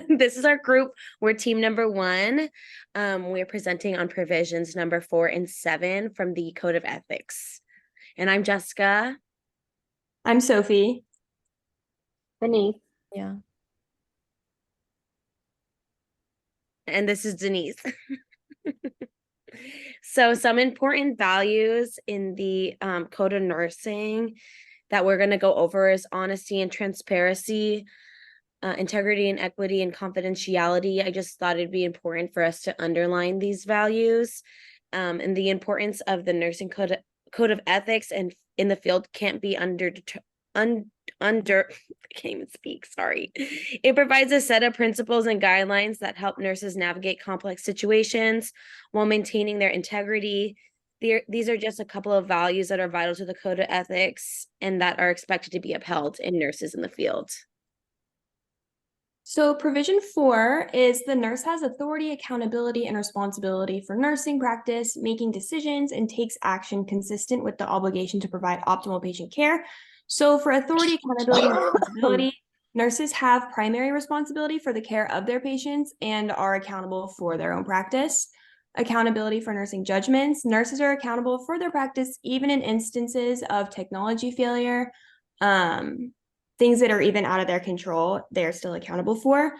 This is our group. We're team number 1. We're presenting on provisions number 4 and 7 from the Code of Ethics. And I'm Jessica. I'm Sophie. Denise. Yeah. And this is Denise. So some important values in the Code of Nursing that we're going to go over is honesty and transparency, integrity and equity and confidentiality. I just thought it'd be important for us to underline these values, and the importance of the nursing code of ethics and in the field can't be I can't even speak, sorry. It provides a set of principles and guidelines that help nurses navigate complex situations while maintaining their integrity. These are just a couple of values that are vital to the code of ethics and that are expected to be upheld in nurses in the field. So provision 4 is the nurse has authority, accountability, and responsibility for nursing practice, making decisions, and takes action consistent with the obligation to provide optimal patient care. So for authority, accountability, and responsibility, nurses have primary responsibility for the care of their patients and are accountable for their own practice. Accountability for nursing judgments. Nurses are accountable for their practice even in instances of technology failure. Things that are even out of their control, they're still accountable for.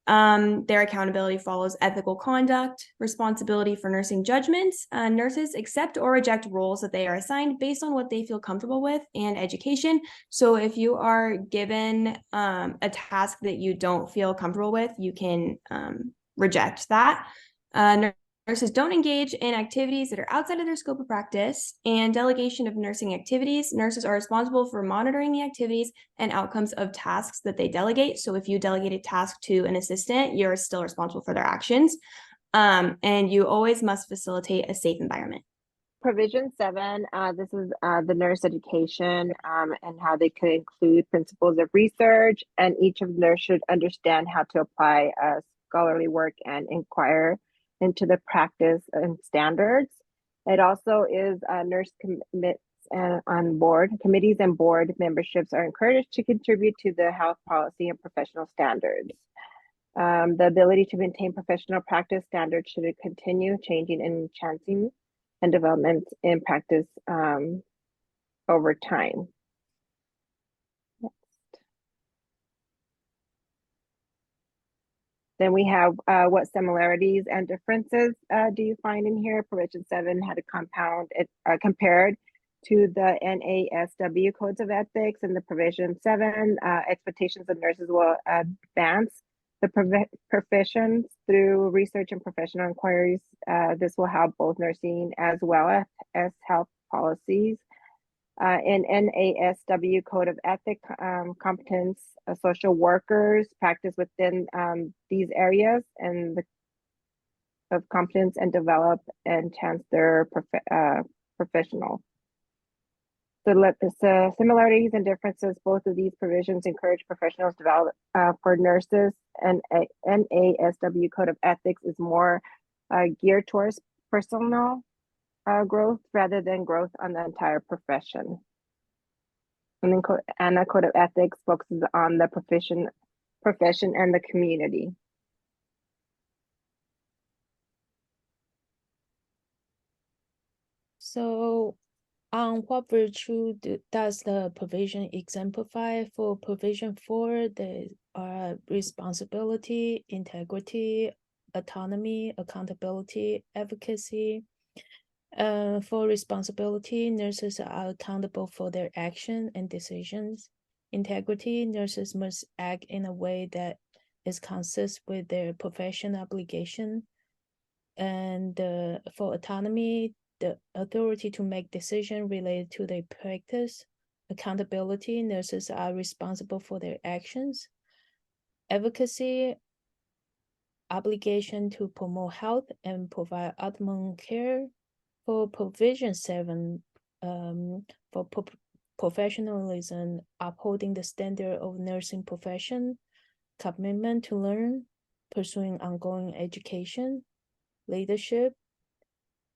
Their accountability follows ethical conduct, responsibility for nursing judgments. Nurses accept or reject roles that they are assigned based on what they feel comfortable with, and education. So if you are given a task that you don't feel comfortable with, you can reject that. Nurses don't engage in activities that are outside of their scope of practice, and delegation of nursing activities. Nurses are responsible for monitoring the activities and outcomes of tasks that they delegate. So if you delegate a task to an assistant, you're still responsible for their actions. And you always must facilitate a safe environment. Provision 7, this is the nurse education and how they could include principles of research, and each of the nurse should understand how to apply scholarly work and inquire into the practice and standards. It also is nurse committees and board memberships are encouraged to contribute to the health policy and professional standards. The ability to maintain professional practice standards should continue changing and enhancing and development in practice over time. Then we have what similarities and differences do you find in here? Provision 7 had compared to the NASW codes of ethics, and the provision 7 expectations of nurses will advance the professions through research and professional inquiries. This will help both nursing as well as health policies. In NASW Code of Ethics, competence social workers practice within these areas and of competence and develop and enhance their professional. So similarities and differences, both of these provisions encourage professionals to develop for nurses, and NASW Code of Ethics is more geared towards personal growth rather than growth on the entire profession. And then ANA Code of Ethics focuses on the profession and the community. So, what virtue does the provision exemplify? For provision 4, there are responsibility, integrity, autonomy, accountability, advocacy. For responsibility, nurses are accountable for their action and decisions. Integrity, nurses must act in a way that is consistent with their professional obligation. And for autonomy, the authority to make decisions related to their practice. Accountability, nurses are responsible for their actions. Advocacy, obligation to promote health and provide optimal care. For provision 7, for professionalism, upholding the standard of nursing profession, commitment to learn, pursuing ongoing education, leadership,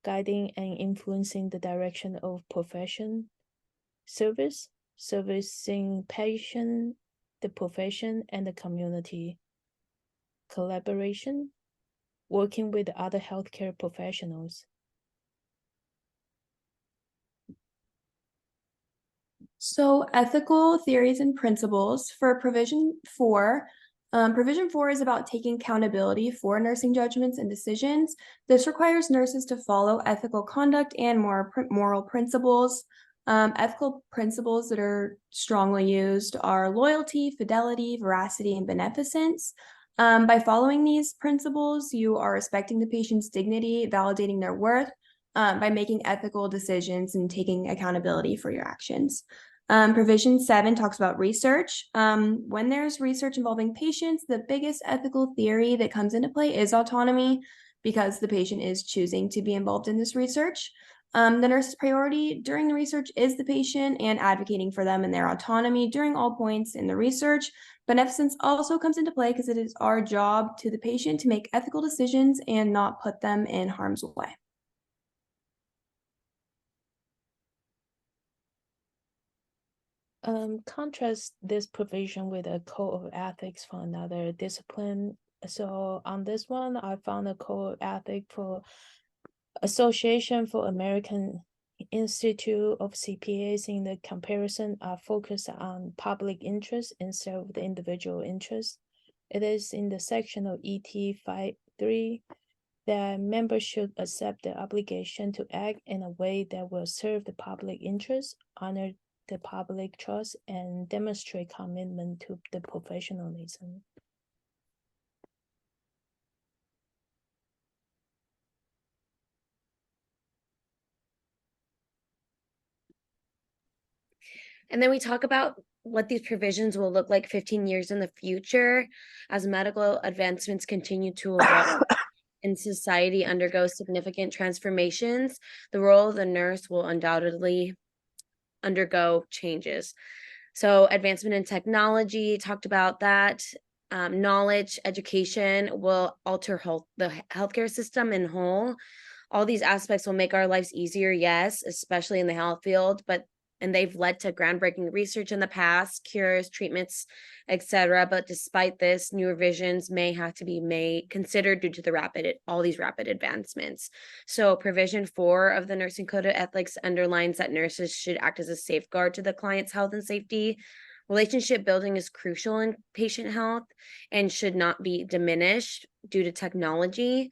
guiding and influencing the direction of profession, service, servicing patient, the profession, and the community. collaboration, working with other healthcare professionals. So ethical theories and principles for provision 4. Provision 4 is about taking accountability for nursing judgments and decisions. This requires nurses to follow ethical conduct and moral principles. Ethical principles that are strongly used are loyalty, fidelity, veracity, and beneficence. By following these principles, you are respecting the patient's dignity, validating their worth, by making ethical decisions and taking accountability for your actions. Provision 7 talks about research. When there's research involving patients, the biggest ethical theory that comes into play is autonomy, because the patient is choosing to be involved in this research. The nurse's priority during the research is the patient and advocating for them and their autonomy during all points in the research. Beneficence also comes into play because it is our job to the patient to make ethical decisions and not put them in harm's way. Contrast this provision with a code of ethics for another discipline. So on this one, I found a code of ethics for Association for American Institute of CPAs. In the comparison are focused on public interest instead of the individual interest. It is in the section of ET 5.3 that members should accept the obligation to act in a way that will serve the public interest, honor the public trust, and demonstrate commitment to the professionalism. And then we talk about what these provisions will look like 15 years in the future as medical advancements continue to evolve and society undergoes significant transformations. The role of the nurse will undoubtedly undergo changes. So advancement in technology, talked about that. Knowledge, education will alter the healthcare system in whole. All these aspects will make our lives easier, yes, especially in the health field, and they've led to groundbreaking research in the past, cures, treatments, etc. But despite this, new revisions may have to be considered due to all these rapid advancements. So provision 4 of the Nursing Code of Ethics underlines that nurses should act as a safeguard to the client's health and safety. Relationship building is crucial in patient health and should not be diminished due to technology.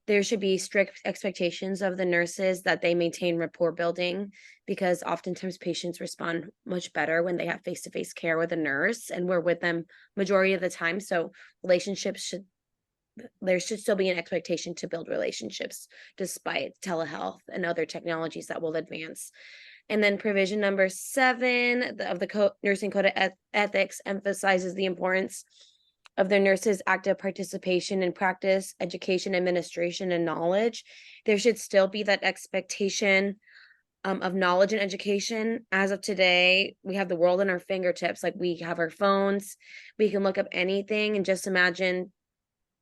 There should be strict expectations of the nurses that they maintain rapport building, because oftentimes patients respond much better when they have face-to-face care with a nurse and we're with them majority of the time. So there should still be an expectation to build relationships despite telehealth and other technologies that will advance. And then provision number 7 of the Nursing Code of Ethics emphasizes the importance of the nurses' active participation in practice, education, administration, and knowledge. There should still be that expectation of knowledge and education. As of today, we have the world in our fingertips. Like, we have our phones, we can look up anything, and just imagine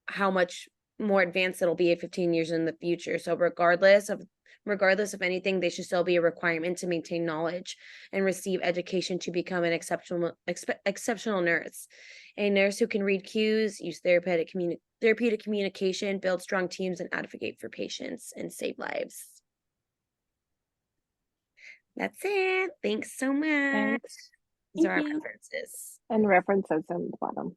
how much more advanced it'll be 15 years in the future. So regardless of anything, they should still be a requirement to maintain knowledge and receive education to become an exceptional nurse. A nurse who can read cues, use therapeutic communication, build strong teams, and advocate for patients and save lives. That's it. Thanks so much. Thanks. These are our Thank you. references. And references in the bottom.